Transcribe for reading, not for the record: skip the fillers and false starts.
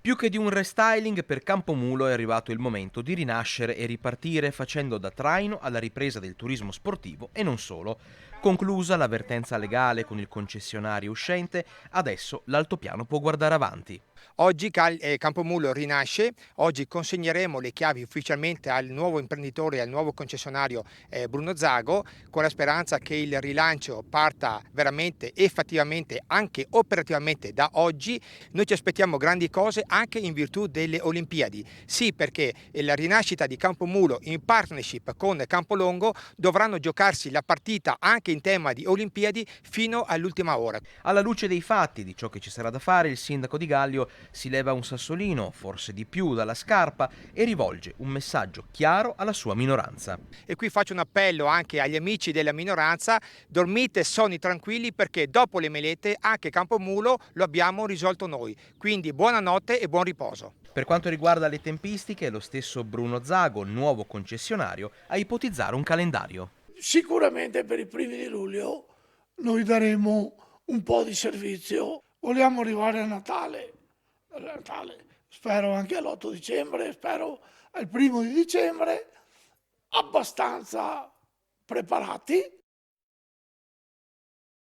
Più che di un restyling, per Campomulo è arrivato il momento di rinascere e ripartire facendo da traino alla ripresa del turismo sportivo e non solo. Conclusa l'avvertenza legale con il concessionario uscente, adesso l'altopiano può guardare avanti. Oggi Campomulo rinasce, oggi consegneremo le chiavi ufficialmente al nuovo imprenditore e al nuovo concessionario Bruno Zago, con la speranza che il rilancio parta veramente effettivamente anche operativamente da oggi. Noi ci aspettiamo grandi cose anche in virtù delle Olimpiadi. Sì, perché la rinascita di Campomulo in partnership con Campolongo dovranno giocarsi la partita anche in tema di Olimpiadi fino all'ultima ora. Alla luce dei fatti, di ciò che ci sarà da fare, il sindaco di Gallio si leva un sassolino, forse di più, dalla scarpa e rivolge un messaggio chiaro alla sua minoranza. E qui faccio un appello anche agli amici della minoranza: dormite sonni tranquilli, perché dopo le melette anche Campomulo lo abbiamo risolto noi. Quindi buonanotte e buon riposo. Per quanto riguarda le tempistiche, lo stesso Bruno Zago, nuovo concessionario, ha ipotizzato un calendario. Sicuramente per i primi di luglio noi daremo un po' di servizio. Vogliamo arrivare a Natale, spero anche all'8 dicembre, spero al primo di dicembre, abbastanza preparati